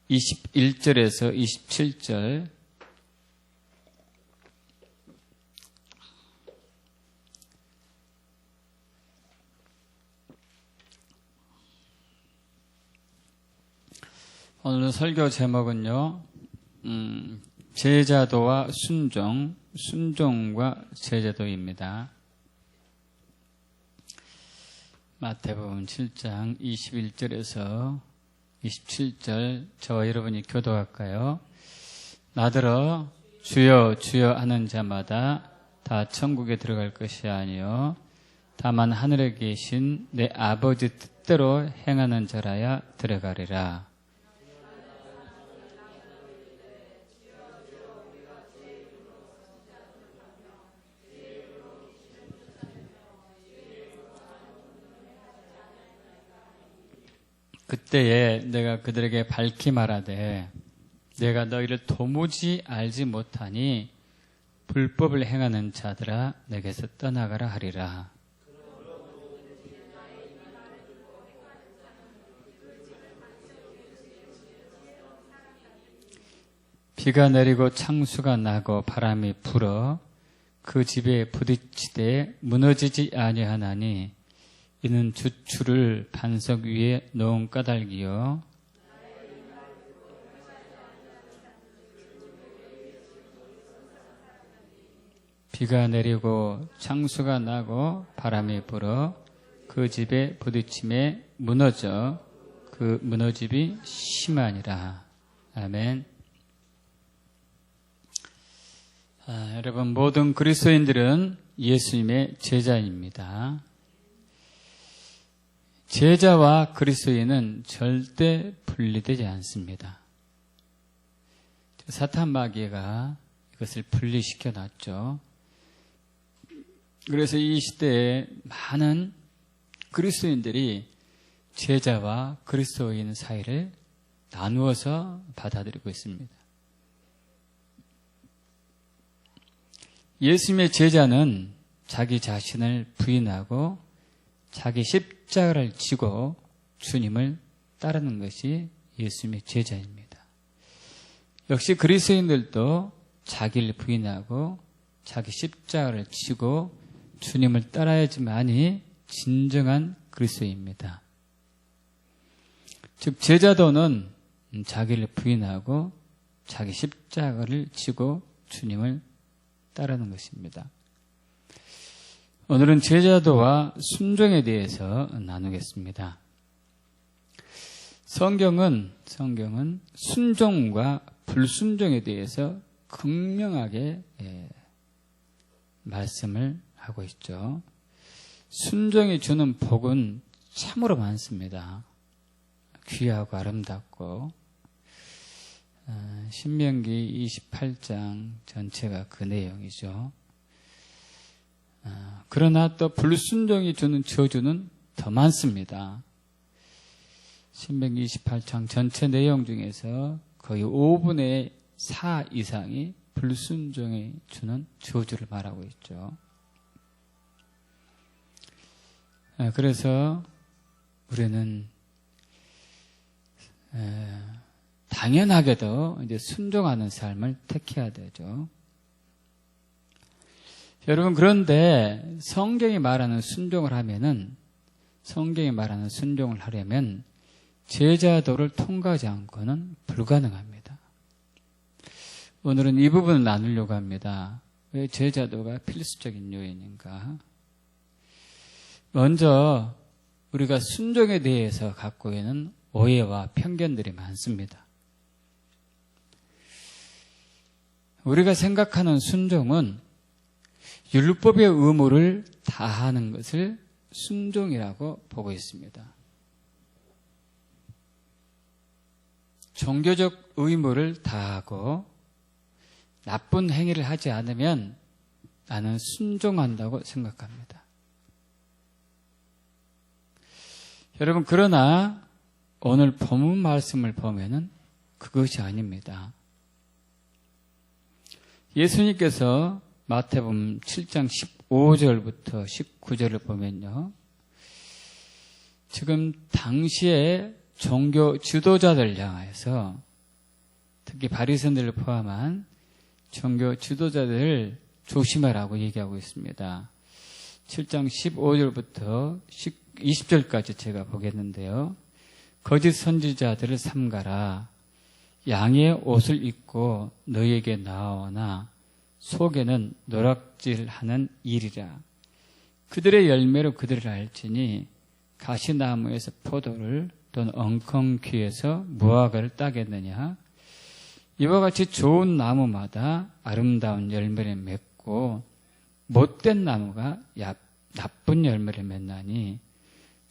21절에서 27절 오늘 설교 제목은요, 제자도와 순종, 순종과 제자도입니다. 마태복음 7장 21절에서 27절 저와 여러분이 교도할까요? 나더러 주여 주여 하는 자마다 다 천국에 들어갈 것이 아니요 다만 하늘에 계신 내 아버지 뜻대로 행하는 자라야 들어가리라. 그때에 내가 그들에게 밝히 말하되 내가 너희를 도무지 알지 못하니 불법을 행하는 자들아 내게서 떠나가라 하리라. 비가 내리고 창수가 나고 바람이 불어 그 집에 부딪히되 무너지지 아니하나니 이는 주추를 반석 위에 놓은 까닭이요 비가 내리고 창수가 나고 바람이 불어 그 집에 부딪힘에 무너져 그 무너짐이 심하니라. 아멘. 여러분, 모든 그리스도인들은 예수님의 제자입니다. 제자와 그리스도인은 절대 분리되지 않습니다. 사탄 마귀가 이것을 분리시켜 놨죠. 그래서 이 시대에 많은 그리스도인들이 제자와 그리스도인 사이를 나누어서 받아들이고 있습니다. 예수님의 제자는 자기 자신을 부인하고 자기 십자가를 지고 주님을 따르는 것이 예수님의 제자입니다. 역시 그리스도인들도 자기를 부인하고 자기 십자가를 지고 주님을 따라야지만이 진정한 그리스도입니다. 즉 제자도는 자기를 부인하고 자기 십자가를 지고 주님을 따르는 것입니다. 오늘은 제자도와 순종에 대해서 나누겠습니다. 성경은 순종과 불순종에 대해서 극명하게 말씀을 하고 있죠. 순종이 주는 복은 참으로 많습니다. 귀하고 아름답고 신명기 28장 전체가 그 내용이죠. 그러나 또 불순종이 주는 저주는 더 많습니다. 신명기 28장 전체 내용 중에서 거의 5분의 4 이상이 불순종이 주는 저주를 말하고 있죠. 그래서 우리는 당연하게도 이제 순종하는 삶을 택해야 되죠. 여러분, 그런데 성경이 말하는 순종을 하려면 제자도를 통과하지 않고는 불가능합니다. 오늘은 이 부분을 나누려고 합니다. 왜 제자도가 필수적인 요인인가? 먼저 우리가 순종에 대해서 갖고 있는 오해와 편견들이 많습니다. 우리가 생각하는 순종은 율법의 의무를 다하는 것을 순종이라고 보고 있습니다. 종교적 의무를 다하고 나쁜 행위를 하지 않으면 나는 순종한다고 생각합니다. 여러분, 그러나 오늘 본문 말씀을 보면은 그것이 아닙니다. 예수님께서 마태복음 7장 15절부터 19절을 보면요, 지금 당시에 종교 지도자들 향해서 특히 바리새인들을 포함한 종교 지도자들을 조심하라고 얘기하고 있습니다. 7장 15절부터 20절까지 제가 보겠는데요. 거짓 선지자들을 삼가라. 양의 옷을 입고 너희에게 나오나 속에는 노략질하는 일이라. 그들의 열매로 그들을 알지니 가시나무에서 포도를 또는 엉겅퀴에서 무화과를 따겠느냐. 이와 같이 좋은 나무마다 아름다운 열매를 맺고 못된 나무가 나쁜 열매를 맺나니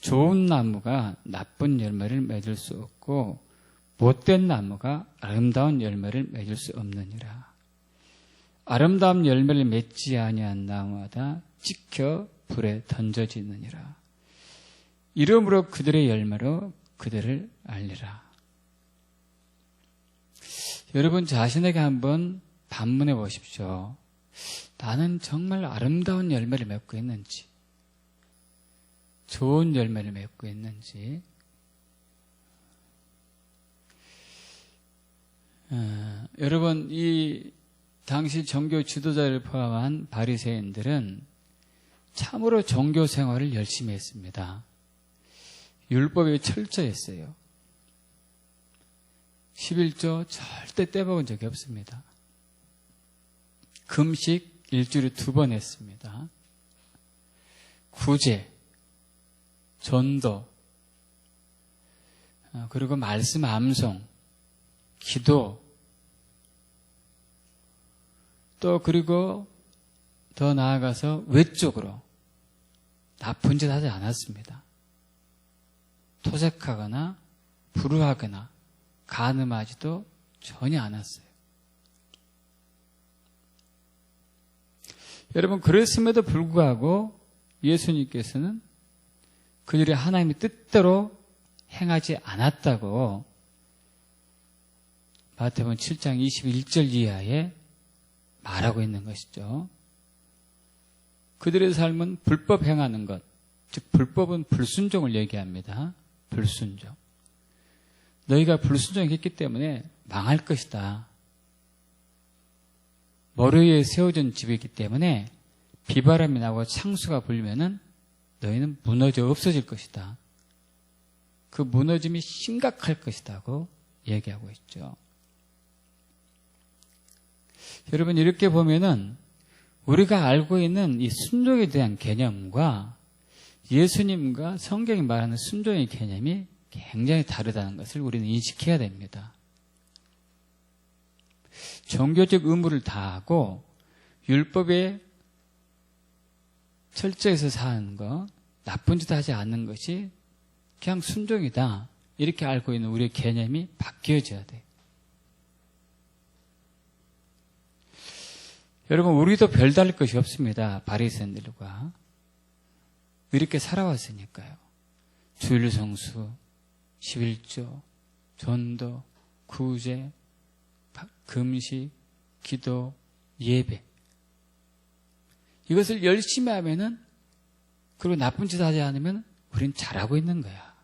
좋은 나무가 나쁜 열매를 맺을 수 없고 못된 나무가 아름다운 열매를 맺을 수 없느니라. 아름다운 열매를 맺지 아니한 나무마다 찍혀 불에 던져지느니라. 이러므로 그들의 열매로 그들을 알리라. 여러분 자신에게 한번 반문해 보십시오. 나는 정말 아름다운 열매를 맺고 있는지, 좋은 열매를 맺고 있는지. 여러분, 이 당시 종교 지도자를 포함한 바리새인들은 참으로 종교 생활을 열심히 했습니다. 율법이 철저했어요. 11조 절대 떼먹은 적이 없습니다. 금식 일주일에 2번 했습니다. 구제, 전도, 그리고 말씀 암송, 기도, 또 그리고 더 나아가서 외적으로 나쁜 짓 하지 않았습니다. 토색하거나 불우하거나 간음하지도 전혀 않았어요. 여러분, 그랬음에도 불구하고 예수님께서는 그들이 하나님의 뜻대로 행하지 않았다고 마태복음 7장 21절 이하에 말하고 있는 것이죠. 그들의 삶은 불법 행하는 것, 즉 불법은 불순종을 얘기합니다. 불순종. 너희가 불순종했기 때문에 망할 것이다. 머리 위에 세워진 집이기 때문에 비바람이 나고 창수가 불면은 너희는 무너져 없어질 것이다. 그 무너짐이 심각할 것이다고 얘기하고 있죠. 여러분, 이렇게 보면은 우리가 알고 있는 이 순종에 대한 개념과 예수님과 성경이 말하는 순종의 개념이 굉장히 다르다는 것을 우리는 인식해야 됩니다. 종교적 의무를 다하고 율법에 철저해서 사는 것, 나쁜 짓 하지 않는 것이 그냥 순종이다. 이렇게 알고 있는 우리의 개념이 바뀌어져야 돼요. 여러분, 우리도 별다를 것이 없습니다. 바리새인들과. 이렇게 살아왔으니까요. 주일 성수, 11조, 전도, 구제, 금식, 기도, 예배. 이것을 열심히 하면은, 그리고 나쁜 짓 하지 않으면 우린 잘하고 있는 거야.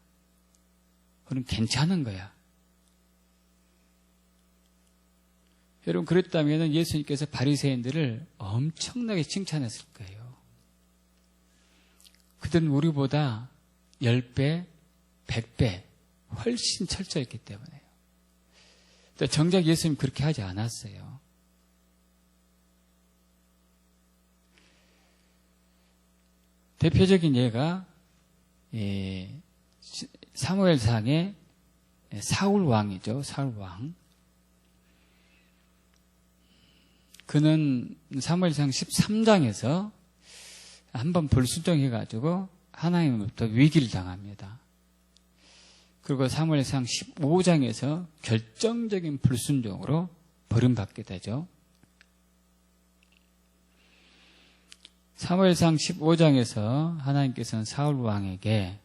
우린 괜찮은 거야. 여러분, 그랬다면 예수님께서 바리새인들을 엄청나게 칭찬했을 거예요. 그들은 우리보다 10배, 100배 훨씬 철저했기 때문에요. 정작 예수님 그렇게 하지 않았어요. 대표적인 예가 사무엘상의 사울 왕이죠. 사울 왕. 그는 사무엘상 13장에서 한번 불순종해가지고 하나님으로부터 위기를 당합니다. 그리고 사무엘상 15장에서 결정적인 불순종으로 버림받게 되죠. 사무엘상 15장에서 하나님께서는 사울 왕에게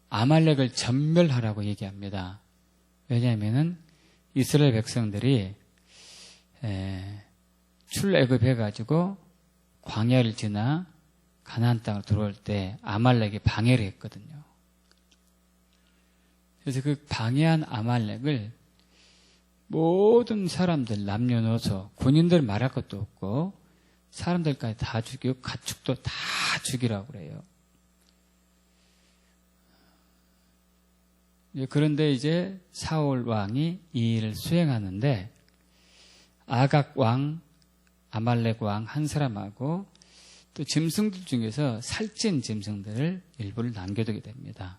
아말렉을 전멸하라고 얘기합니다. 왜냐하면은 이스라엘 백성들이 출애굽해가지고 광야를 지나 가나안 땅으로 들어올 때 아말렉이 방해를 했거든요. 그래서 그 방해한 아말렉을 모든 사람들, 남녀노소, 군인들 말할 것도 없고 사람들까지 다 죽이고 가축도 다 죽이라고 그래요. 그런데 이제 사울 왕이 이 일을 수행하는데 아각 왕, 아말렉 왕 한 사람하고 또 짐승들 중에서 살찐 짐승들을 일부를 남겨두게 됩니다.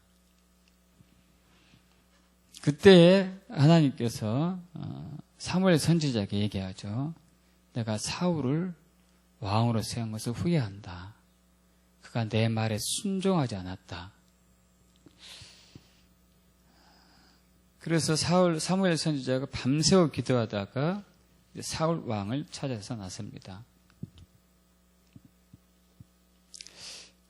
그때 하나님께서 사무엘 선지자에게 얘기하죠. 내가 사울을 왕으로 세운 것을 후회한다. 그가 내 말에 순종하지 않았다. 그래서 사무엘 선지자가 밤새워 기도하다가 사울 왕을 찾아서 나섭니다.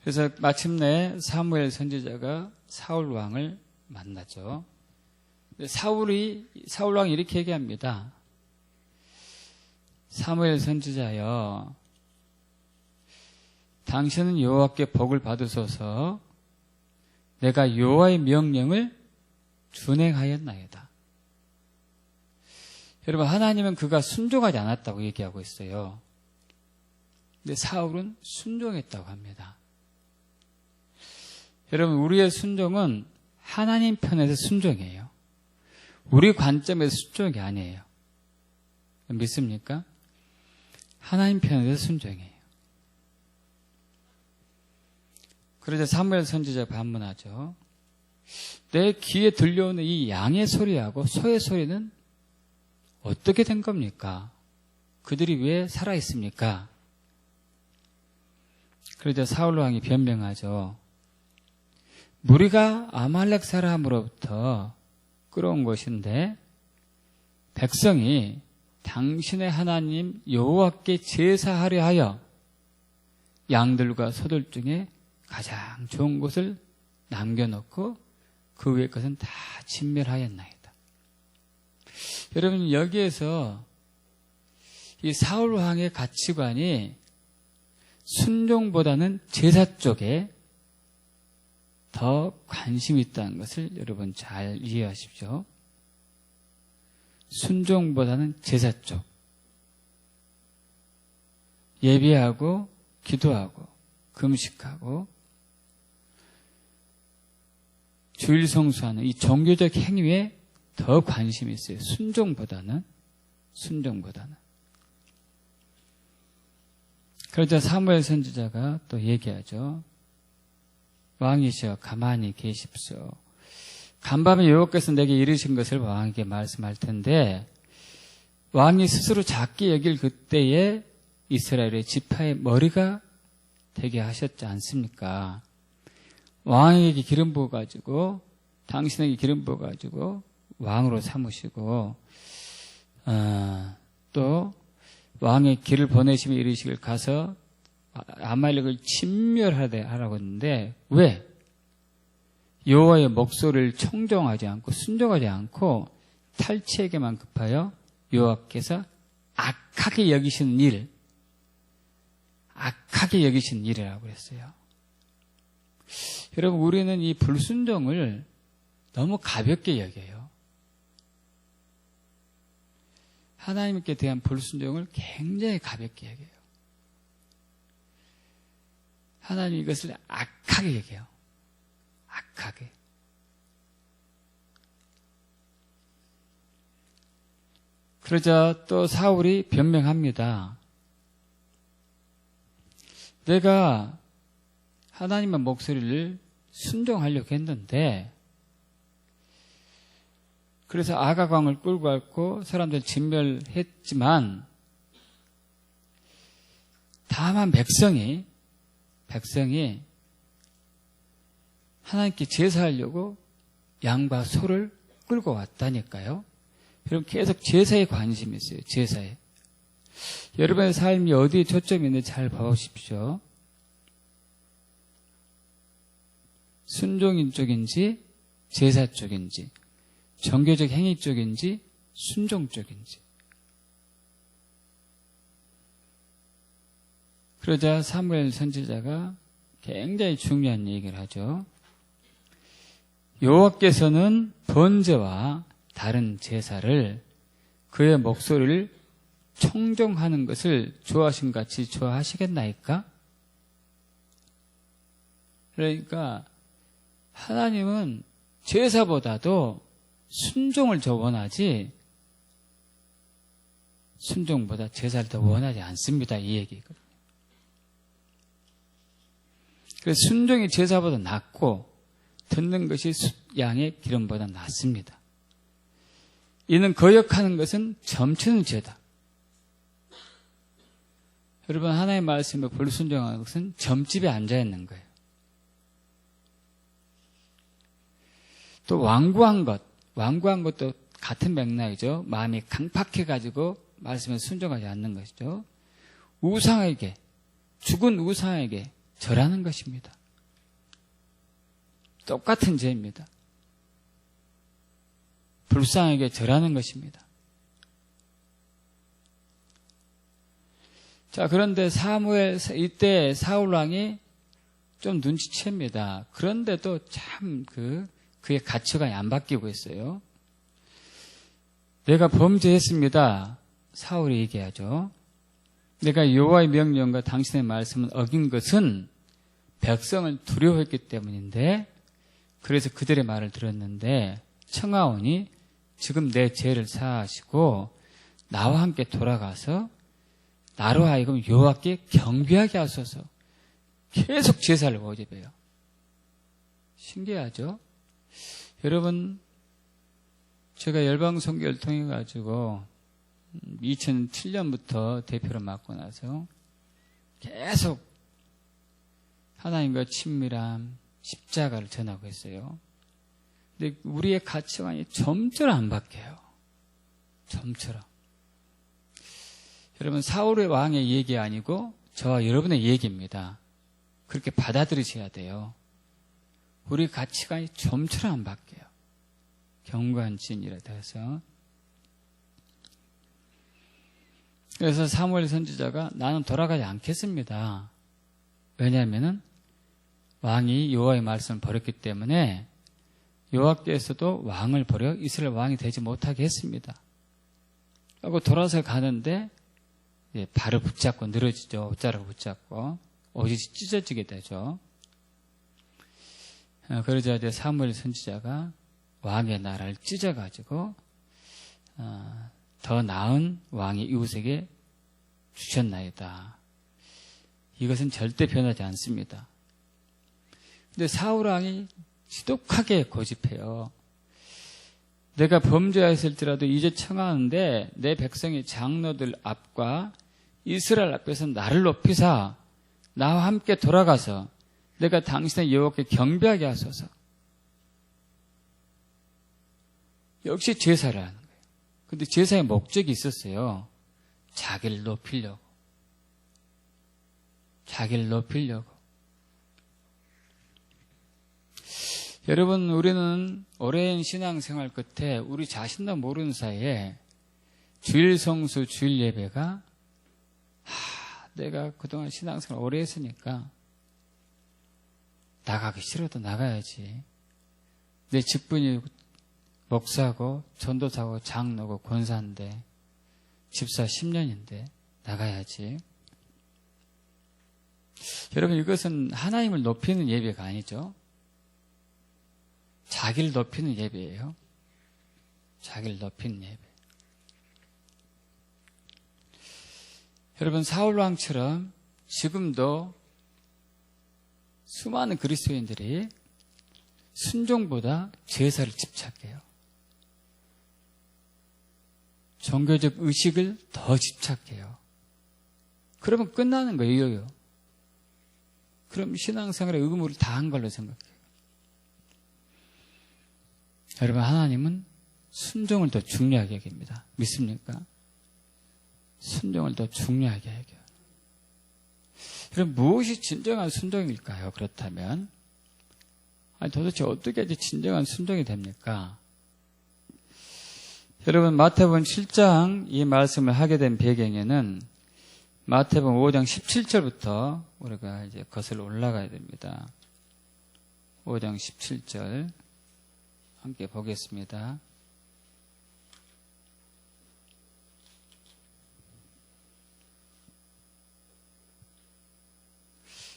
그래서 마침내 사무엘 선지자가 사울 왕을 만나죠. 사울 왕이 이렇게 얘기합니다. 사무엘 선지자여, 당신은 여호와께 복을 받으소서. 내가 여호와의 명령을 준행하였나이다. 여러분, 하나님은 그가 순종하지 않았다고 얘기하고 있어요. 근데 사울은 순종했다고 합니다. 여러분, 우리의 순종은 하나님 편에서 순종이에요. 우리 관점에서 순종이 아니에요. 믿습니까? 하나님 편에서 순종이에요. 그러자 사무엘 선지자 반문하죠. 내 귀에 들려오는 이 양의 소리하고 소의 소리는 어떻게 된 겁니까? 그들이 왜 살아있습니까? 그러자 사울 왕이 변명하죠. 무리가 아말렉 사람으로부터 끌어온 것인데 백성이 당신의 하나님 여호와께 제사하려 하여 양들과 소들 중에 가장 좋은 것을 남겨놓고 그 외의 것은 다 진멸하였나이다. 여러분, 여기에서 이 사울 왕의 가치관이 순종보다는 제사 쪽에 더 관심이 있다는 것을 여러분 잘 이해하십시오. 순종보다는 제사 쪽. 예배하고 기도하고 금식하고 주일 성수하는 이 종교적 행위에 더 관심이 있어요. 순종보다는. 그러자 사무엘 선지자가 또 얘기하죠. 왕이시여 가만히 계십시오. 간밤에 여호와께서 내게 이르신 것을 왕에게 말씀할 텐데 왕이 스스로 작게 여길 그때에 이스라엘의 지파의 머리가 되게 하셨지 않습니까? 왕에게 기름 부어가지고 당신에게 기름 부어가지고 왕으로 삼으시고 또 왕의 길을 보내시며 이르시길 가서 아말렉을 진멸하라고 했는데 왜? 여호와의 목소리를 청종하지 않고 순종하지 않고 탈취에게만 급하여 여호와께서 악하게 여기시는 일이라고 했어요. 여러분, 우리는 이 불순종을 너무 가볍게 여겨요. 하나님께 대한 불순종을 굉장히 가볍게 여겨요. 하나님 이것을 악하게 여겨요. 악하게. 그러자 또 사울이 변명합니다. 내가 하나님의 목소리를 순종하려고 했는데 그래서 아각 왕을 끌고 갔고 사람들 진멸했지만 다만 백성이 하나님께 제사하려고 양과 소를 끌고 왔다니까요. 여러분, 계속 제사에 관심이 있어요. 제사에. 여러분의 삶이 어디에 초점이 있는지 잘 봐보십시오. 순종인 쪽인지 제사 쪽인지 종교적 행위 쪽인지 순종 쪽인지. 그러자 사무엘 선지자가 굉장히 중요한 얘기를 하죠. 여호와께서는 번제와 다른 제사를 그의 목소리를 청종하는 것을 좋아하신 같이 좋아하시겠나이까? 그러니까 하나님은 제사보다도 순종을 더 원하지 순종보다 제사를 더 원하지 않습니다. 이 얘기거든요. 그래서 순종이 제사보다 낫고 듣는 것이 양의 기름보다 낫습니다. 이는 거역하는 것은 점치는 죄다. 여러분 하나님의 말씀에 불순종하는 것은 점집에 앉아있는 거예요. 또 완고한 것도 같은 맥락이죠. 마음이 강팍해가지고 말씀에 순종하지 않는 것이죠. 우상에게, 죽은 우상에게 절하는 것입니다. 똑같은 죄입니다. 불상에게 절하는 것입니다. 자, 그런데 이때 사울 왕이 좀 눈치챕니다. 그런데도 참 그의 가치관이 안 바뀌고 있어요. 내가 범죄했습니다. 사울이 얘기하죠. 내가 여호와의 명령과 당신의 말씀을 어긴 것은 백성을 두려워했기 때문인데, 그래서 그들의 말을 들었는데 청하오니 지금 내 죄를 사하시고 나와 함께 돌아가서 나로 하여금 여호와께 경배하게 하소서. 계속 제사를 모집해요. 신기하죠? 여러분, 제가 열방선교를 통해 가지고 2007년부터 대표를 맡고 나서 계속 하나님과 친밀함, 십자가를 전하고 있어요. 근데 우리의 가치관이 점처럼 안 바뀌어요. 점처럼. 여러분, 사울의 왕의 얘기 아니고 저와 여러분의 얘기입니다. 그렇게 받아들이셔야 돼요. 우리 가치관이 점처럼 안 바뀌어요. 견고한 진이라고 해서. 그래서 사무엘 선지자가 나는 돌아가지 않겠습니다. 왜냐하면은 왕이 여호와의 말씀을 버렸기 때문에 여호와께서도 왕을 버려 이스라엘 왕이 되지 못하게 했습니다. 하고 돌아서 가는데 발을 붙잡고 늘어지죠. 옷자락을 붙잡고 옷이 찢어지게 되죠. 그러자 이제 사무엘 선지자가 왕의 나라를 찢어가지고 더 나은 왕의 이웃에게 주셨나이다. 이것은 절대 변하지 않습니다. 근데 사울 왕이 지독하게 고집해요. 내가 범죄하였을지라도 이제 청하는데 내 백성의 장로들 앞과 이스라엘 앞에서 나를 높이사 나와 함께 돌아가서 내가 당신의 여호와께 경배하게 하소서. 역시 제사를 하는 거예요. 근데 제사의 목적이 있었어요. 자기를 높이려고. 자기를 높이려고. 여러분, 우리는 오랜 신앙생활 끝에 우리 자신도 모르는 사이에 주일 성수, 주일 예배가 내가 그동안 신앙생활 오래 했으니까 나가기 싫어도 나가야지. 내 직분이 목사고 전도사고 장로고 권사인데 집사 10년인데 나가야지. 여러분, 이것은 하나님을 높이는 예배가 아니죠. 자기를 높이는 예배예요. 자기를 높이는 예배. 여러분, 사울왕처럼 지금도 수많은 그리스도인들이 순종보다 제사를 집착해요. 종교적 의식을 더 집착해요. 그러면 끝나는 거예요. 그럼 신앙생활의 의무를 다한 걸로 생각해요. 여러분, 하나님은 순종을 더 중요하게 여깁니다. 믿습니까? 순종을 더 중요하게 여겨요. 그럼 무엇이 진정한 순종일까요? 그렇다면 도대체 어떻게 해야지 진정한 순종이 됩니까? 여러분, 마태복음 7장 이 말씀을 하게 된 배경에는 마태복음 5장 17절부터 우리가 이제 거슬러 올라가야 됩니다. 5장 17절. 함께 보겠습니다.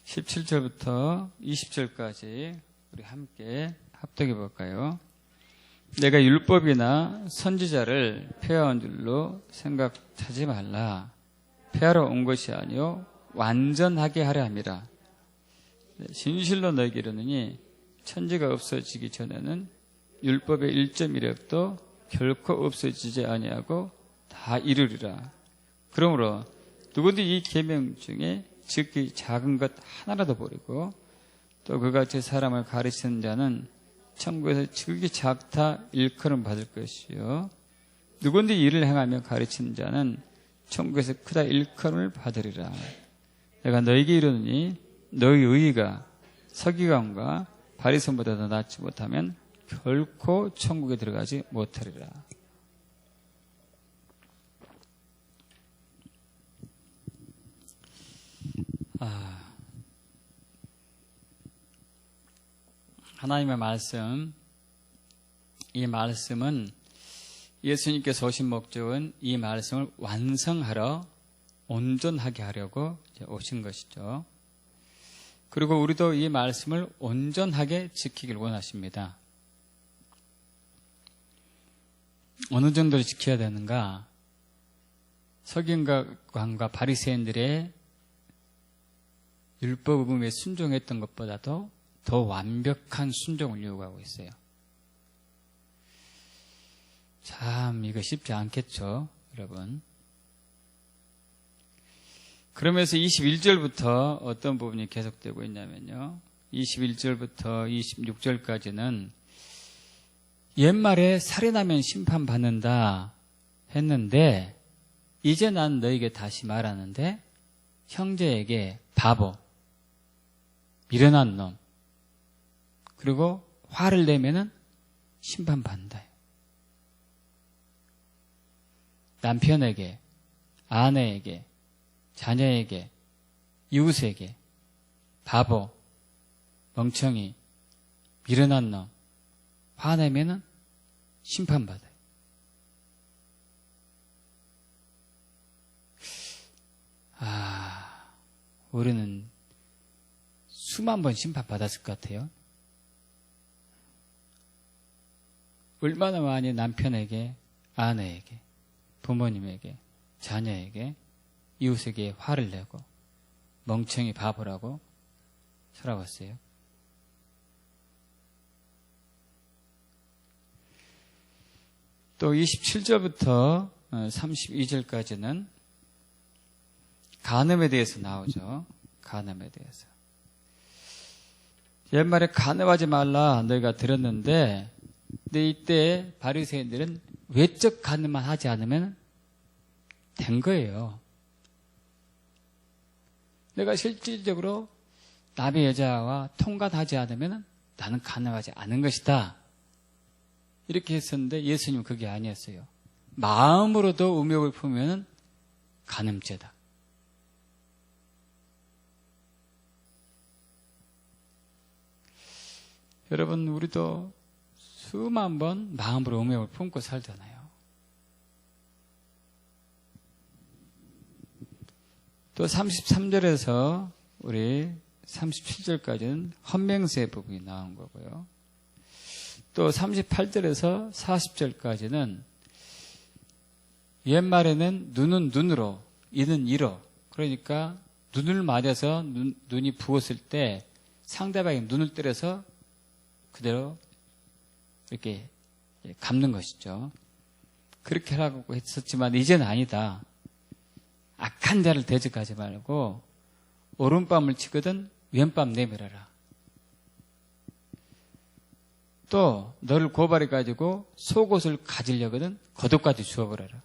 17절부터 20절까지 우리 함께 합독해 볼까요? 내가 율법이나 선지자를 폐하한 줄로 생각하지 말라. 폐하러 온 것이 아니요 완전하게 하려 함이라. 진실로 너에게 이르노니 천지가 없어지기 전에는 율법의 1.1획도 결코 없어지지 아니하고 다 이루리라. 그러므로 누구든지 이 계명 중에 지극히 작은 것 하나라도 버리고 또 그같이 사람을 가르치는 자는 천국에서 지극히 작다 일컬음 받을 것이요 누구든지 이를 행하며 가르치는 자는 천국에서 크다 일컬음을 받으리라. 내가 너에게 이르노니 너희 의의가 서기관과 바리새인보다 더 낫지 못하면 결코 천국에 들어가지 못하리라. 하나님의 말씀, 이 말씀은 예수님께서 오신 목적은 이 말씀을 완성하러 온전하게 하려고 오신 것이죠. 그리고 우리도 이 말씀을 온전하게 지키길 원하십니다. 어느 정도로 지켜야 되는가? 서기관과 바리새인들의 율법 의무에 순종했던 것보다도 더 완벽한 순종을 요구하고 있어요. 참 이거 쉽지 않겠죠, 여러분. 그러면서 21절부터 어떤 부분이 계속되고 있냐면요. 21절부터 26절까지는 옛말에 살인하면 심판받는다 했는데 이제 난 너에게 다시 말하는데 형제에게 바보, 미련한 놈, 그리고 화를 내면은 심판받는다. 남편에게, 아내에게, 자녀에게, 이웃에게 바보, 멍청이, 미련한 놈, 화내면은 심판받아요. 우리는 수만 번 심판받았을 것 같아요. 얼마나 많이 남편에게, 아내에게, 부모님에게, 자녀에게, 이웃에게 화를 내고 멍청이 바보라고 살아왔어요. 또 27절부터 32절까지는 간음에 대해서 나오죠. 간음에 대해서. 옛말에 간음하지 말라 너희가 들었는데 근데 이때 바리새인들은 외적 간음만 하지 않으면 된 거예요. 내가 실질적으로 남의 여자와 통관하지 않으면 나는 간음하지 않은 것이다. 이렇게 했었는데 예수님은 그게 아니었어요. 마음으로도 음욕을 품으면 간음죄다. 여러분, 우리도 수만 번 마음으로 음욕을 품고 살잖아요. 또 33절에서 우리 37절까지는 헌맹세 부분이 나온 거고요. 또 38절에서 40절까지는 옛말에는 눈은 눈으로, 이는 이로. 그러니까 눈을 맞아서 눈이 부었을 때 상대방이 눈을 때려서 그대로 이렇게 감는 것이죠. 그렇게 하라고 했었지만 이제는 아니다. 악한 자를 대적하지 말고 오른밤을 치거든 왼밤 내밀어라. 또 너를 고발해 가지고 속옷을 가지려거든 겉옷까지 주워버려라.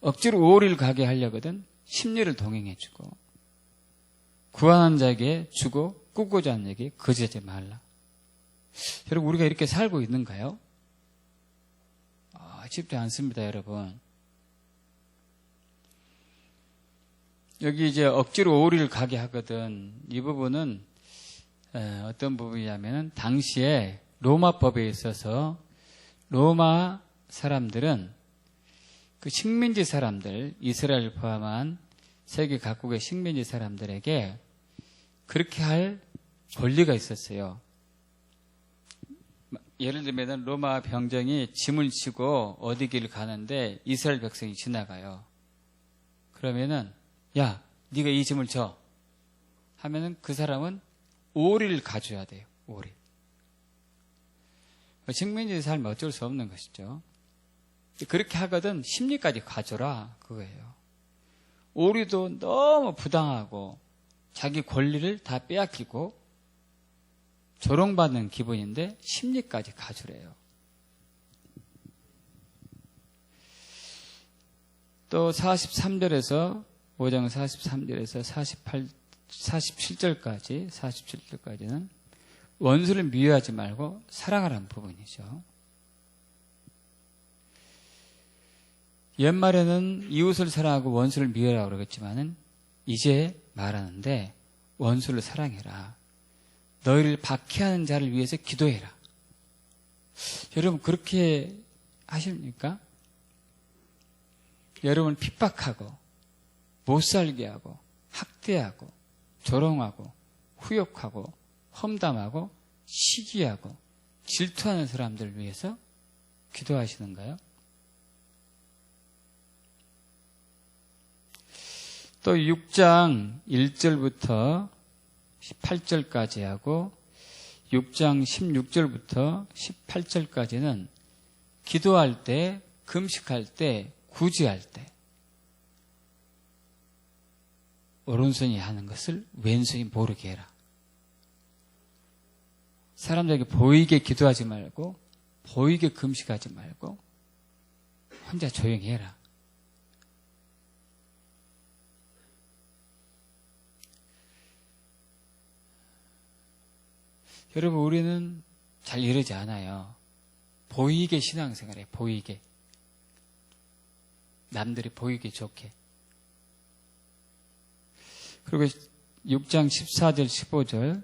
억지로 오리를 가게 하려거든 심리를 동행해주고 구하는 자에게 주고 꾸고자 하는 자에게 거절하지 말라. 여러분, 우리가 이렇게 살고 있는가요? 쉽지 않습니다, 여러분. 여기 이제 억지로 오리를 가게 하거든. 이 부분은 어떤 부분이냐면 당시에 로마법에 있어서 로마 사람들은 그 식민지 사람들, 이스라엘 포함한 세계 각국의 식민지 사람들에게 그렇게 할 권리가 있었어요. 예를 들면 로마 병정이 짐을 지고 어디 길을 가는데 이스라엘 백성이 지나가요. 그러면은 야, 네가 이 짐을 져 하면은 그 사람은 오리를 가져야 돼요. 오리. 식민지 삶은 어쩔 수 없는 것이죠. 그렇게 하거든 심리까지 가져라 그거예요. 오리도 너무 부당하고 자기 권리를 다 빼앗기고 조롱받는 기분인데 심리까지 가주래요. 또 43절에서 5장 43절에서 47절까지는 원수를 미워하지 말고 사랑하라는 부분이죠. 옛말에는 이웃을 사랑하고 원수를 미워하라고 그러겠지만은 이제 말하는데 원수를 사랑해라. 너희를 박해하는 자를 위해서 기도해라. 여러분 그렇게 하십니까? 여러분을 핍박하고 못살게 하고 학대하고 조롱하고 후욕하고 험담하고 시기하고 질투하는 사람들을 위해서 기도하시는가요? 또 6장 1절부터 18절까지 하고 6장 16절부터 18절까지는 기도할 때, 금식할 때, 구제할 때 오른손이 하는 것을 왼손이 모르게 해라. 사람들에게 보이게 기도하지 말고 보이게 금식하지 말고 혼자 조용히 해라. 여러분 우리는 잘 이러지 않아요. 보이게 신앙생활해. 보이게. 남들이 보이기 좋게. 그리고 6장 14절 15절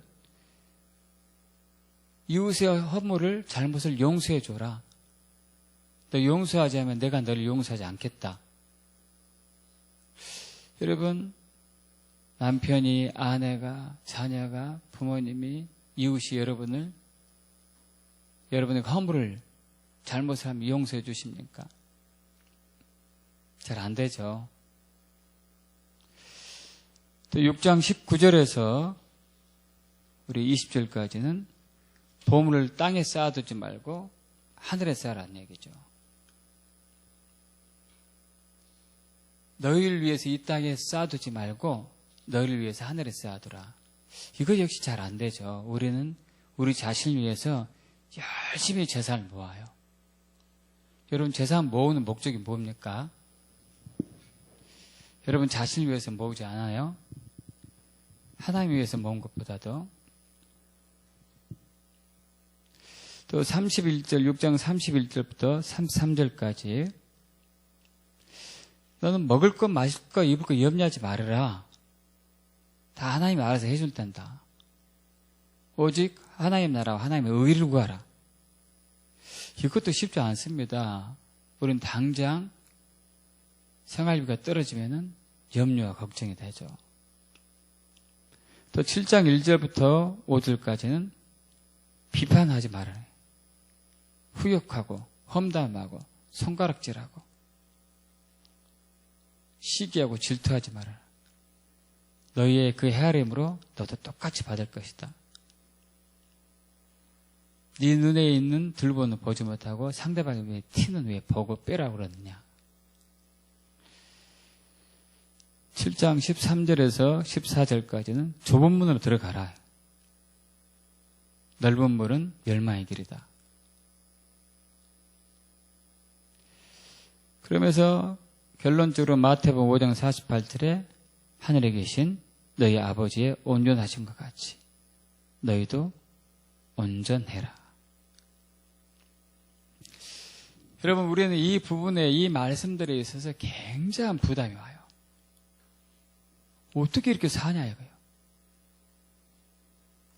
이웃의 허물을 잘못을 용서해 줘라. 너 용서하지 않으면 내가 너를 용서하지 않겠다. 여러분 남편이, 아내가, 자녀가, 부모님이, 이웃이 여러분의 허물을 잘못을 하면 용서해 주십니까? 잘 안 되죠. 또 6장 19절에서 우리 20절까지는 보물을 땅에 쌓아두지 말고 하늘에 쌓으라는 얘기죠. 너희를 위해서 이 땅에 쌓아두지 말고 너희를 위해서 하늘에 쌓아두라. 이거 역시 잘 안 되죠. 우리는 우리 자신을 위해서 열심히 재산을 모아요. 여러분 재산 모으는 목적이 뭡니까? 여러분 자신을 위해서 모으지 않아요? 하나님 위해서 모은 것보다도. 또 31절, 6장 31절부터 33절까지 너는 먹을 것, 마실 것, 입을 것 염려하지 말아라. 다 하나님이 알아서 해줄 텐다. 오직 하나님 나라와 하나님의 의를 구하라. 이것도 쉽지 않습니다. 우리는 당장 생활비가 떨어지면은 염려와 걱정이 되죠. 또 7장 1절부터 5절까지는 비판하지 말아라. 후욕하고 험담하고 손가락질하고 시기하고 질투하지 말아라. 너희의 그 헤아림으로 너도 똑같이 받을 것이다. 네 눈에 있는 들보는 보지 못하고 상대방의 위에 티는 왜 보고 빼라고 그러느냐. 7장 13절에서 14절까지는 좁은 문으로 들어가라. 넓은 문은 멸망의 길이다. 그러면서 결론적으로 마태복음 5장 48절에 하늘에 계신 너희 아버지의 온전하심과 같이 너희도 온전해라. 여러분 우리는 이 부분에 이 말씀들에 있어서 굉장한 부담이 와요. 어떻게 이렇게 사냐 이거예요.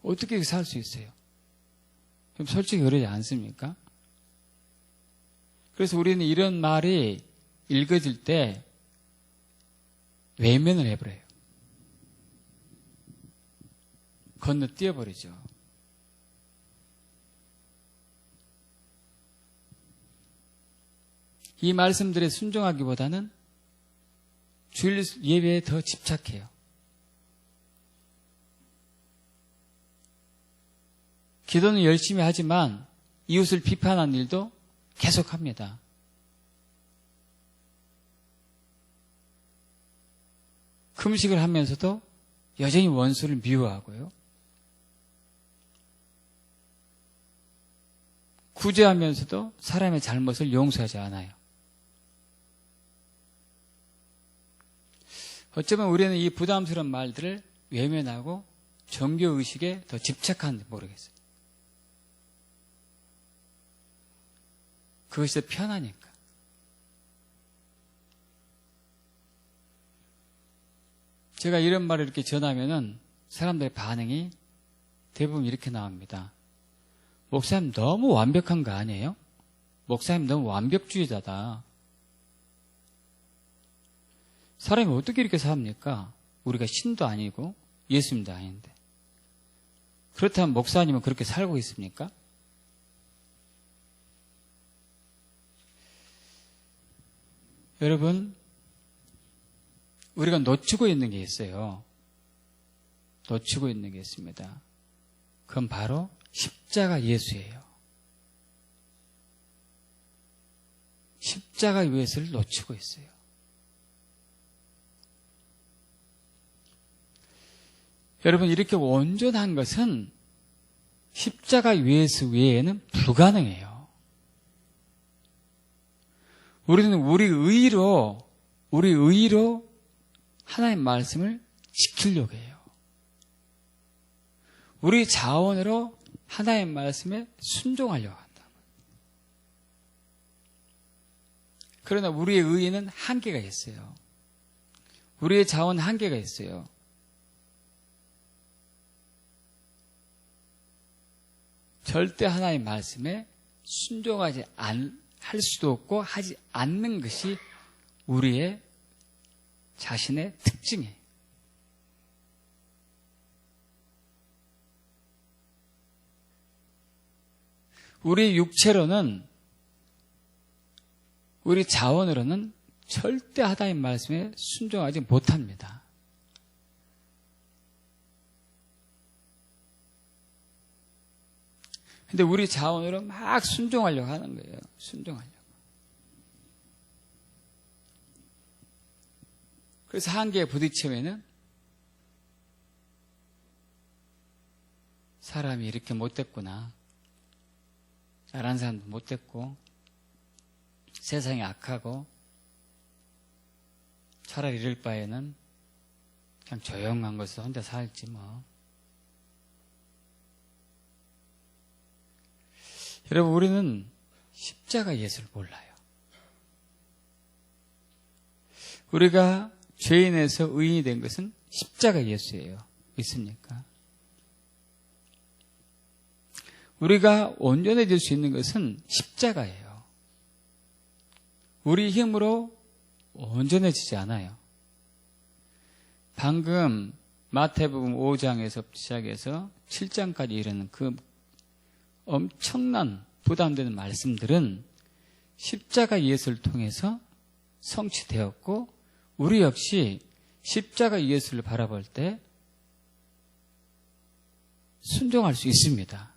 어떻게 이렇게 살 수 있어요? 솔직히 그러지 않습니까? 그래서 우리는 이런 말이 읽어질 때 외면을 해버려요. 건너뛰어버리죠. 이 말씀들에 순종하기보다는 주일 예배에 더 집착해요. 기도는 열심히 하지만 이웃을 비판하는 일도 계속합니다. 금식을 하면서도 여전히 원수를 미워하고요. 구제하면서도 사람의 잘못을 용서하지 않아요. 어쩌면 우리는 이 부담스러운 말들을 외면하고 종교의식에 더 집착하는지 모르겠어요. 그것이 더 편하니까. 제가 이런 말을 이렇게 전하면은 사람들의 반응이 대부분 이렇게 나옵니다. 목사님 너무 완벽한 거 아니에요? 목사님 너무 완벽주의자다. 사람이 어떻게 이렇게 삽니까? 우리가 신도 아니고 예수님도 아닌데. 그렇다면 목사님은 그렇게 살고 있습니까? 여러분, 우리가 놓치고 있는 게 있어요. 놓치고 있는 게 있습니다. 그건 바로 십자가 예수예요. 십자가 예수를 놓치고 있어요. 여러분, 이렇게 온전한 것은 십자가 예수 외에는 불가능해요. 우리는 우리 의로 하나님의 말씀을 지키려고 해요. 우리 자원으로 하나님의 말씀에 순종하려고 한다. 그러나 우리의 의에는 한계가 있어요. 우리의 자원 한계가 있어요. 절대 하나님의 말씀에 순종하지 할 수도 없고 하지 않는 것이 우리의 자신의 특징이에요. 우리 육체로는, 우리 자원으로는 절대 하나님의 말씀에 순종하지 못합니다. 근데 우리 자원으로 막 순종하려고 하는 거예요. 순종하려고. 그래서 한계에 부딪히면은 사람이 이렇게 못됐구나. 잘하는 사람도 못됐고 세상이 악하고 차라리 이럴 바에는 그냥 조용한 곳에서 혼자 살지 뭐. 여러분, 우리는 십자가 예수를 몰라요. 우리가 죄인에서 의인이 된 것은 십자가 예수예요. 믿습니까? 우리가 온전해질 수 있는 것은 십자가예요. 우리 힘으로 온전해지지 않아요. 방금 마태복음 5장에서 시작해서 7장까지 이르는 그 엄청난 부담되는 말씀들은 십자가 예수를 통해서 성취되었고, 우리 역시 십자가 예수를 바라볼 때 순종할 수 있습니다.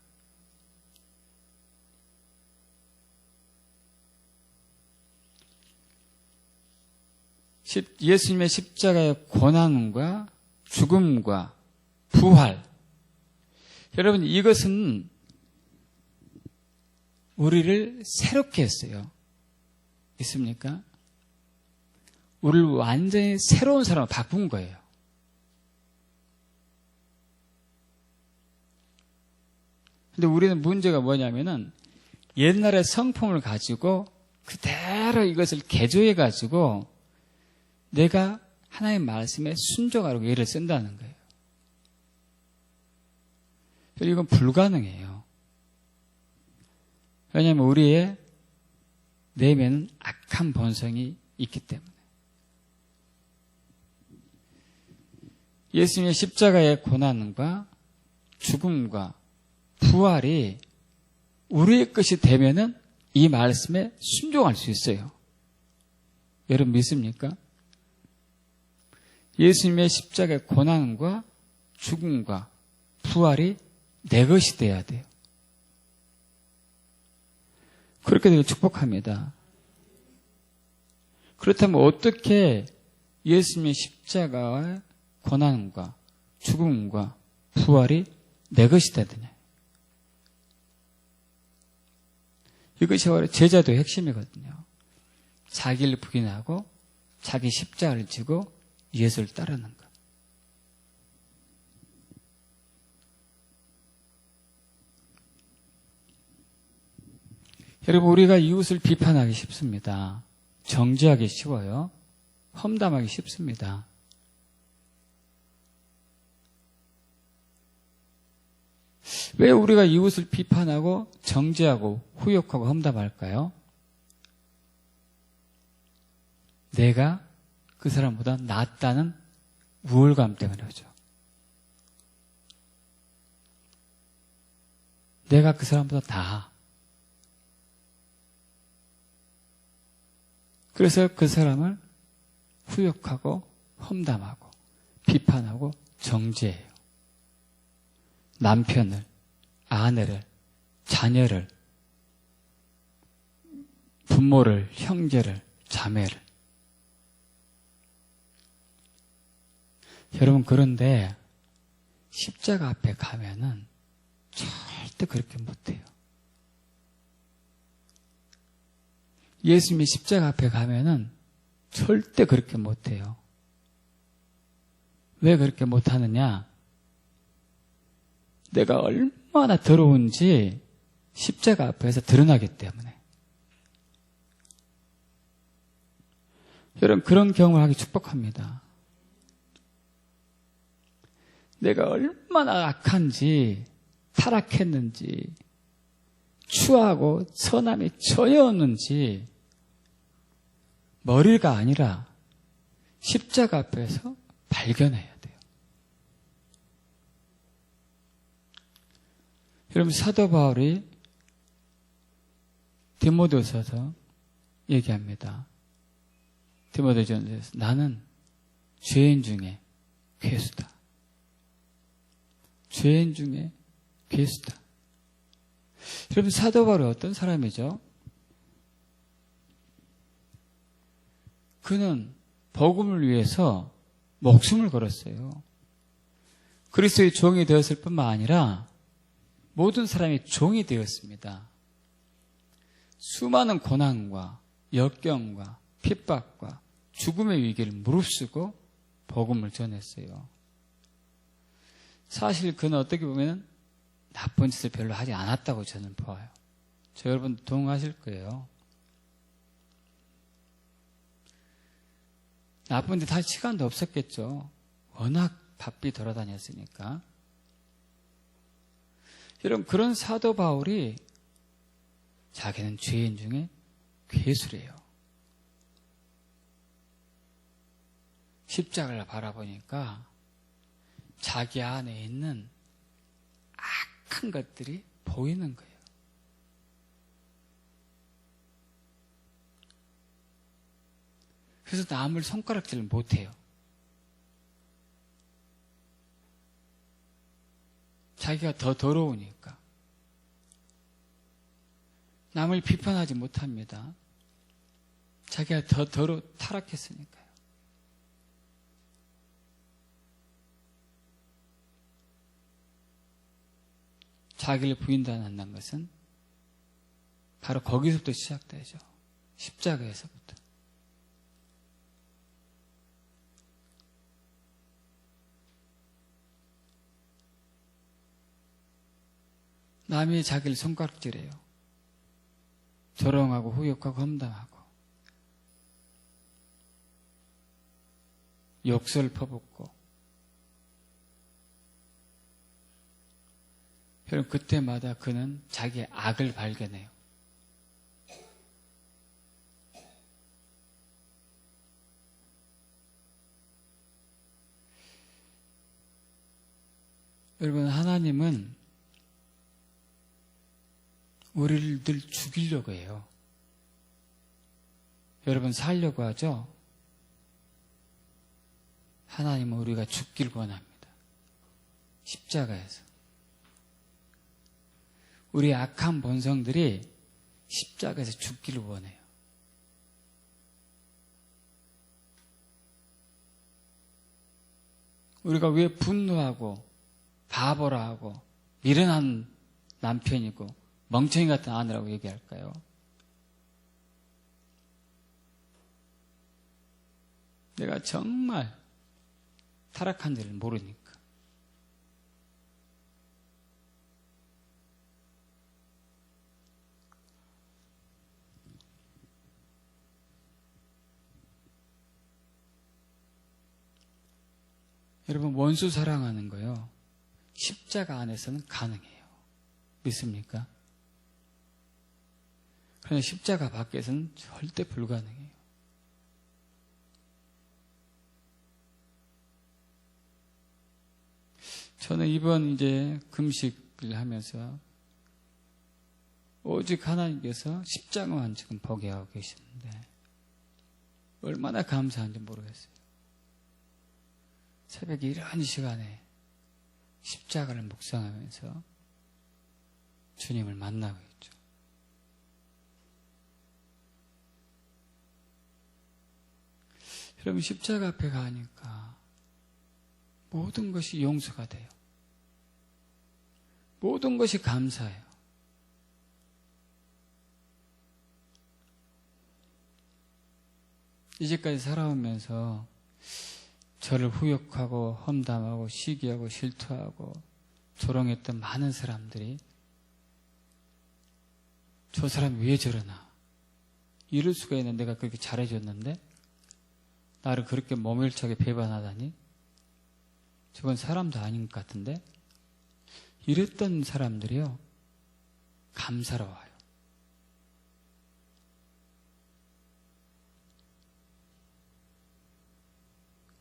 예수님의 십자가의 고난과 죽음과 부활, 여러분, 이것은 우리를 새롭게 했어요. 있습니까? 우리를 완전히 새로운 사람으로 바꾼 거예요. 근데 우리는 문제가 뭐냐면은 옛날의 성품을 가지고 그대로 이것을 개조해 가지고 내가 하나님의 말씀에 순종하라고 예를 쓴다는 거예요. 이건 불가능해요. 왜냐하면 우리의 내면은 악한 본성이 있기 때문에. 예수님의 십자가의 고난과 죽음과 부활이 우리의 것이 되면은 이 말씀에 순종할 수 있어요. 여러분 믿습니까? 예수님의 십자가의 고난과 죽음과 부활이 내 것이 돼야 돼요. 그렇게 되길 축복합니다. 그렇다면 어떻게 예수님의 십자가의 고난과 죽음과 부활이 내 것이 되느냐. 이것이 바로 제자도의 핵심이거든요. 자기를 부인하고 자기 십자가를 지고 예수를 따르는 것. 여러분, 우리가 이웃을 비판하기 쉽습니다. 정죄하기 쉬워요. 험담하기 쉽습니다. 왜 우리가 이웃을 비판하고 정죄하고 후욕하고 험담할까요? 내가 그 사람보다 낫다는 우월감 때문에 그러죠. 내가 그 사람보다 나아. 그래서 그 사람을 후욕하고 험담하고 비판하고 정죄해요. 남편을, 아내를, 자녀를, 부모를, 형제를, 자매를. 여러분, 그런데 십자가 앞에 가면은 절대 그렇게 못해요. 예수님이 십자가 앞에 가면은 절대 그렇게 못해요. 왜 그렇게 못하느냐? 내가 얼마나 더러운지 십자가 앞에서 드러나기 때문에. 여러분, 그런 경험을 하기 축복합니다. 내가 얼마나 악한지, 타락했는지, 추하고 선함이 전혀 없는지 머리가 아니라 십자가 앞에서 발견해야 돼요. 여러분, 사도 바울이 디모데후서에서 얘기합니다. 디모데전서에서 나는 죄인 중에 괴수다. 죄인 중에 괴수다. 여러분, 사도 바울이 어떤 사람이죠? 그는 복음을 위해서 목숨을 걸었어요. 그리스도의 종이 되었을 뿐만 아니라 모든 사람이 종이 되었습니다. 수많은 고난과 역경과 핍박과 죽음의 위기를 무릅쓰고 복음을 전했어요. 사실 그는 어떻게 보면 나쁜 짓을 별로 하지 않았다고 저는 봐요. 저 여러분 동의하실 거예요. 나쁜 짓 할 시간도 없었겠죠. 워낙 바삐 돌아다녔으니까. 여러분, 그런 사도 바울이 자기는 죄인 중에 괴수래요. 십자가를 바라보니까 자기 안에 있는 악한 것들이 보이는 거예요. 그래서 남을 손가락질을 못해요. 자기가 더 더러우니까. 남을 비판하지 못합니다. 자기가 더 타락했으니까요. 자기를 부인한다는 것은 바로 거기서부터 시작되죠. 십자가에서부터. 남이 자기를 손가락질해요. 조롱하고 후욕하고 험담하고 욕설 퍼붓고. 여러분, 그때마다 그는 자기의 악을 발견해요. 여러분, 하나님은 우리를 늘 죽이려고 해요. 여러분, 살려고 하죠? 하나님은 우리가 죽길 원합니다. 십자가에서. 우리 악한 본성들이 십자가에서 죽기를 원해요. 우리가 왜 분노하고 바보라 하고 미련한 남편이고 멍청이 같은 아내라고 얘기할까요? 내가 정말 타락한 줄을 모르니까. 여러분, 원수 사랑하는 거요, 십자가 안에서는 가능해요. 믿습니까? 그러나 십자가 밖에서는 절대 불가능해요. 저는 이번 이제 금식을 하면서 오직 하나님께서 십자가만 지금 보게 하고 계시는데 얼마나 감사한지 모르겠어요. 새벽에 이런 시간에 십자가를 묵상하면서 주님을 만나고 있죠. 여러분, 십자가 앞에 가니까 모든 것이 용서가 돼요. 모든 것이 감사해요. 이제까지 살아오면서 저를 후욕하고 험담하고 시기하고 실투하고 조롱했던 많은 사람들이 저 사람이 왜 저러나, 이럴 수가 있는 내가 그렇게 잘해줬는데 나를 그렇게 모멸차게 배반하다니, 저건 사람도 아닌 것 같은데, 이랬던 사람들이요, 감사로워요.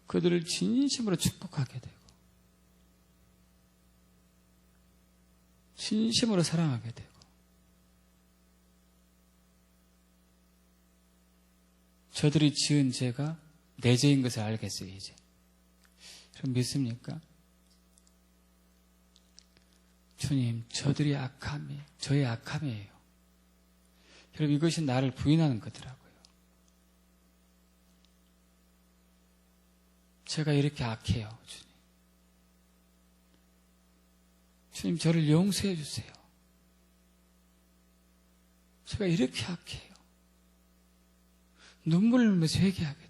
그들을 진심으로 축복하게 되고 진심으로 사랑하게 되고, 저들이 지은 죄가 내 죄인 것을 알겠어요. 이제 그럼 믿습니까? 주님, 저들이 악함이 저의 악함이에요. 여러분, 이것이 나를 부인하는 거더라고요. 제가 이렇게 악해요. 주님, 저를 용서해 주세요. 제가 이렇게 악해요. 눈물을 흘리면서 회개하게 돼요.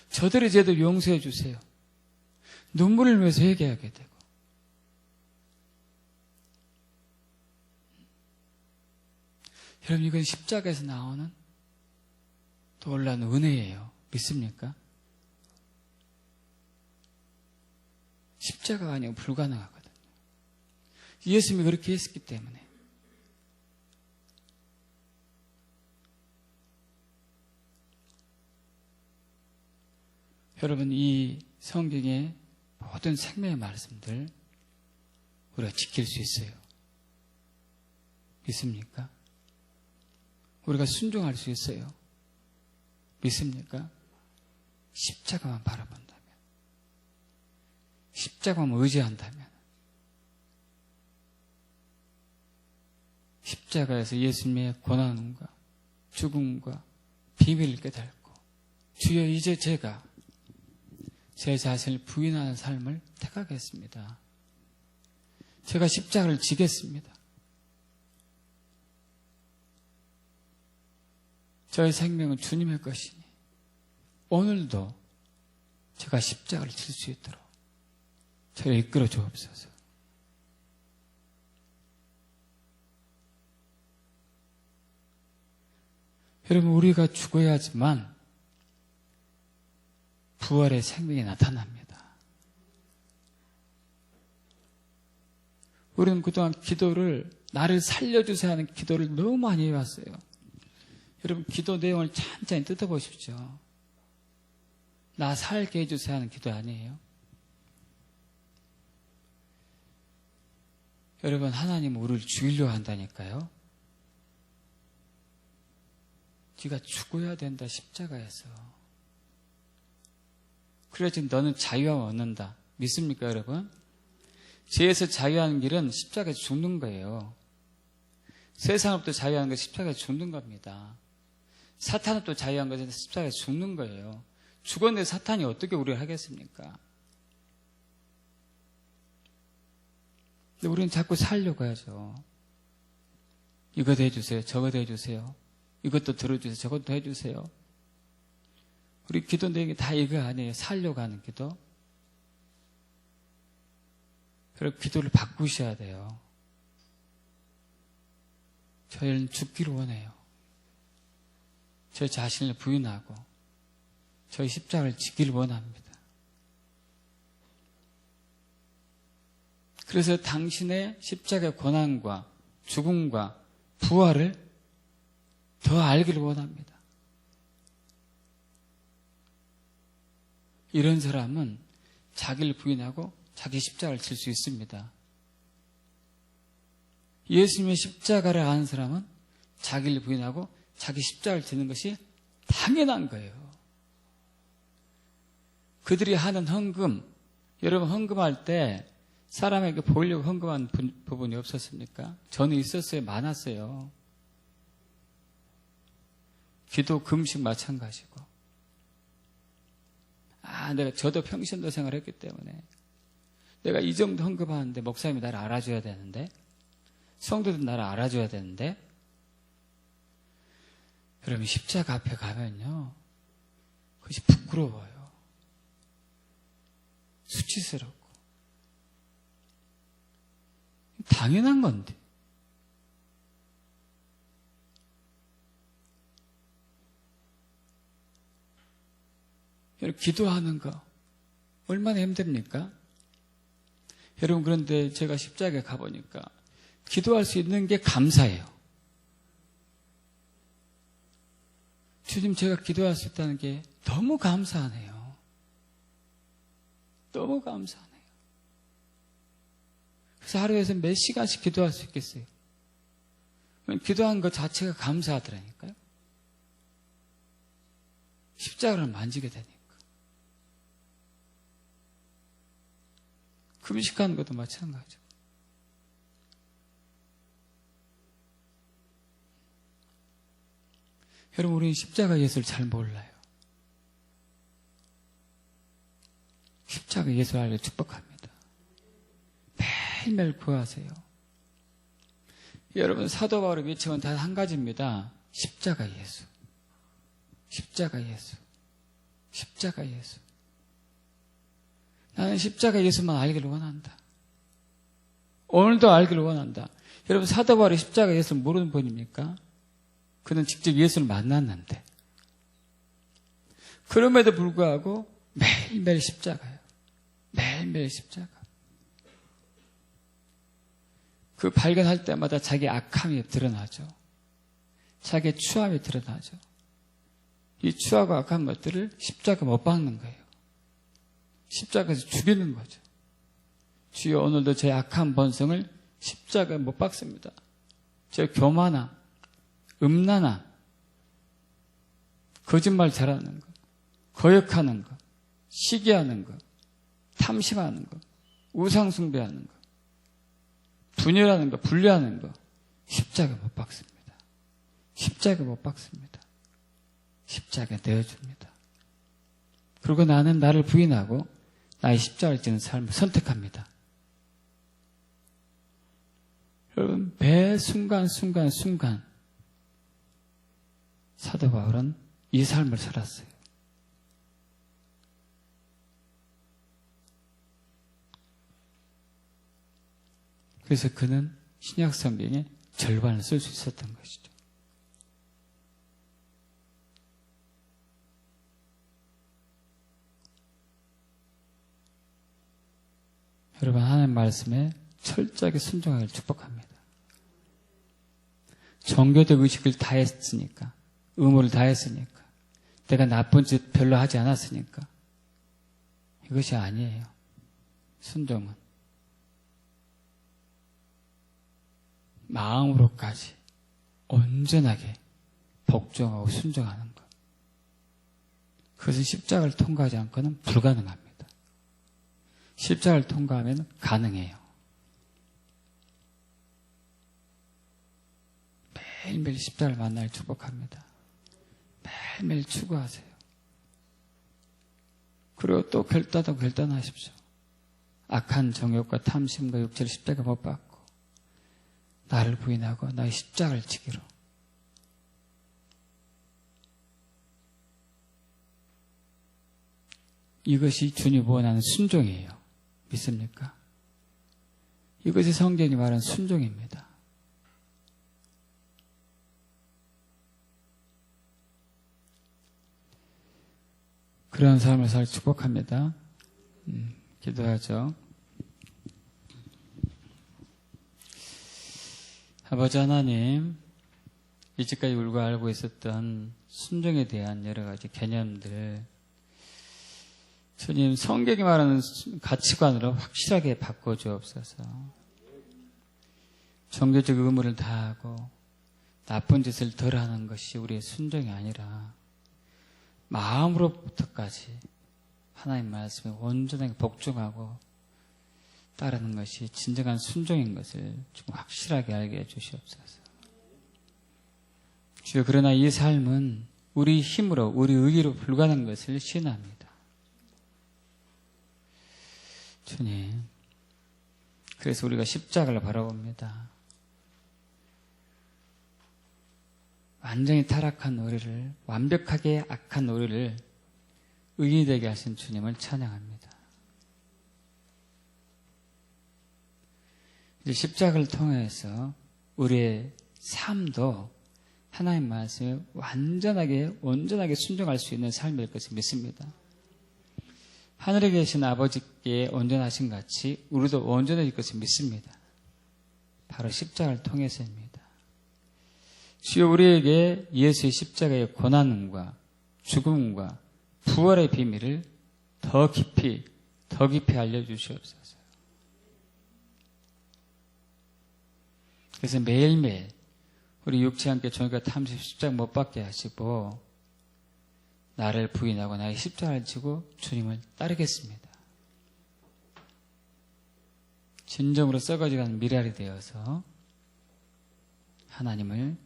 저들의 죄들 용서해 주세요. 눈물을 흘리면서 회개하게 되고. 여러분, 이건 십자가에서 나오는 놀라운 은혜예요. 믿습니까? 십자가가 아니면 불가능하거든요. 예수님이 그렇게 했기 때문에. 여러분, 이 성경의 모든 생명의 말씀들 우리가 지킬 수 있어요. 믿습니까? 우리가 순종할 수 있어요. 믿습니까? 십자가만 바라본다면, 십자가만 의지한다면, 십자가에서 예수님의 고난과 죽음과 비밀을 깨닫고, 주여, 이제 제가 제 자신을 부인하는 삶을 택하겠습니다. 제가 십자가를 지겠습니다. 저의 생명은 주님의 것이니 오늘도 제가 십자가를 질 수 있도록 저를 이끌어 주옵소서. 여러분, 우리가 죽어야지만 부활의 생명이 나타납니다. 우리는 그동안 기도를, 나를 살려주세요 하는 기도를 너무 많이 해왔어요. 여러분, 기도 내용을 찬찬히 뜯어보십시오. 나 살게 해주세요 하는 기도 아니에요. 여러분, 하나님은 우리를 죽이려고 한다니까요. 네가 죽어야 된다, 십자가에서. 그래야지 너는 자유함을 얻는다. 믿습니까, 여러분? 죄에서 자유하는 길은 십자가에 죽는 거예요. 세상으로부터 자유하는 것은 십자가에 죽는 겁니다. 사탄으로부터 자유한 것은 십자가에 죽는 거예요. 죽었는데 사탄이 어떻게 우리를 하겠습니까? 근데 우리는 자꾸 살려고 하죠. 이것도 해주세요. 저것도 해주세요. 이것도 들어주세요. 저것도 해주세요. 우리 기도 내용이 다 이거 아니에요. 살려고 하는 기도. 그리고 기도를 바꾸셔야 돼요. 저희는 죽기를 원해요. 저희 자신을 부인하고 저희 십자가를 지기를 원합니다. 그래서 당신의 십자가의 고난과 죽음과 부활을 더 알기를 원합니다. 이런 사람은 자기를 부인하고 자기 십자가를 질 수 있습니다. 예수님의 십자가를 아는 사람은 자기를 부인하고 자기 십자가를 지는 것이 당연한 거예요. 그들이 하는 헌금, 여러분 헌금할 때 사람에게 보이려고 헌금한 부분이 없었습니까? 저는 있었어요. 많았어요. 기도, 금식 마찬가지고. 저도 평신도 생활했기 때문에 내가 이 정도 헌금하는데 목사님이 나를 알아줘야 되는데, 성도들 나를 알아줘야 되는데, 그러면 십자가 앞에 가면요, 그것이 부끄러워요. 수치스럽고. 당연한 건데. 여러분, 기도하는 거 얼마나 힘듭니까? 여러분, 그런데 제가 십자가에 가보니까 기도할 수 있는 게 감사해요. 주님, 제가 기도할 수 있다는 게 너무 감사하네요. 너무 감사하네요. 그래서 하루에서 몇 시간씩 기도할 수 있겠어요? 기도하는 것 자체가 감사하더라니까요. 십자가를 만지게 되니까. 금식하는 것도 마찬가지죠. 여러분, 우리는 십자가 예수를 잘 몰라요. 십자가 예수를 알고 축복합니다. 매일매일 구하세요. 여러분, 사도 바울의 외침은 단 한 가지입니다. 십자가 예수. 십자가 예수. 십자가 예수. 나는 십자가 예수만 알기를 원한다. 오늘도 알기를 원한다. 여러분, 사도 바울이 십자가 예수를 모르는 분입니까? 그는 직접 예수를 만났는데. 그럼에도 불구하고 매일매일 십자가예요. 매일매일 십자가. 그 발견할 때마다 자기 악함이 드러나죠. 자기의 추함이 드러나죠. 이 추하고 악한 것들을 십자가 못 박는 거예요. 십자가에서 죽이는 거죠. 주여, 오늘도 제 악한 본성을 십자가에 못 박습니다. 제 교만함, 음란함, 거짓말 잘하는 거, 거역하는 거, 시기하는 거, 탐심하는 거, 우상숭배하는 거, 분열하는 거, 분리하는 거, 십자가 못 박습니다. 십자가 못 박습니다. 십자가 내어줍니다. 그리고 나는 나를 부인하고 나의 십자가를 지는 삶을 선택합니다. 여러분, 매 순간순간 사도 바울은 이 삶을 살았어요. 그래서 그는 신약 성경의 절반을 쓸 수 있었던 것이죠. 여러분, 하나님 말씀에 철저하게 순종하기를 축복합니다. 종교적 의식을 다 했으니까, 의무를 다 했으니까, 내가 나쁜 짓 별로 하지 않았으니까, 이것이 아니에요. 순종은. 마음으로까지 온전하게 복종하고 순종하는 것. 그것은 십자가를 통과하지 않고는 불가능합니다. 십자가를 통과하면 가능해요. 매일매일 십자가를 만날 축복합니다. 매일매일 추구하세요. 그리고 또 결단하십시오. 악한 정욕과 탐심과 육체를 십자가 못 박고 나를 부인하고 나의 십자가를 지기로. 이것이 주님 원하는 순종이에요. 믿습니까? 이것이 성경이 말하는 순종입니다. 그런 삶을 살 축복합니다. 기도하죠. 아버지 하나님, 이제까지 우리가 알고 있었던 순종에 대한 여러 가지 개념들, 주님 성경이 말하는 가치관으로 확실하게 바꿔주옵소서. 종교적 의무를 다하고 나쁜 짓을 덜하는 것이 우리의 순종이 아니라 마음으로부터까지 하나님 말씀에 온전하게 복종하고 따르는 것이 진정한 순종인 것을 좀 확실하게 알게 해주시옵소서. 주여, 그러나 이 삶은 우리 힘으로, 우리 의기로 불가능한 것을 신뢰합니다. 주님, 그래서 우리가 십자가를 바라봅니다. 완전히 타락한 우리를, 완벽하게 악한 우리를 의인이 되게 하신 주님을 찬양합니다. 이제 십자가를 통해서 우리의 삶도 하나님 말씀에 완전하게, 온전하게 순종할 수 있는 삶일 것을 믿습니다. 하늘에 계신 아버지께 온전하신 같이 우리도 온전해질 것을 믿습니다. 바로 십자가를 통해서입니다. 주여, 우리에게 예수의 십자가의 고난과 죽음과 부활의 비밀을 더 깊이 알려주시옵소서. 그래서 매일매일 우리 육체와 함께 종교가 탐심 십자가 못 박게 하시고 나를 부인하고 나의 십자가를 지고 주님을 따르겠습니다. 진정으로 썩어져가는 미랄이 되어서 하나님을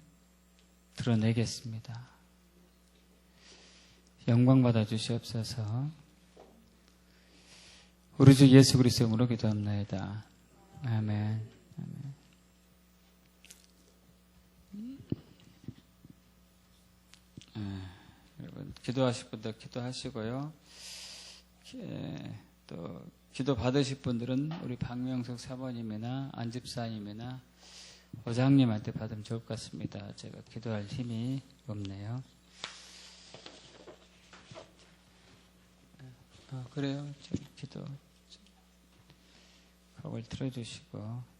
드러내겠습니다. 영광 받아 주시옵소서. 우리 주 예수 그리스도의 이름으로 기도합나이다. 아멘. 아멘. 여러분, 기도하실 분들 기도하시고요. 또 기도 받으실 분들은 우리 박명석 사모님이나 안집사님이나 어장님한테 받으면 좋을 것 같습니다. 제가 기도할 힘이 없네요. 그래요. 기도 곡을 틀어주시고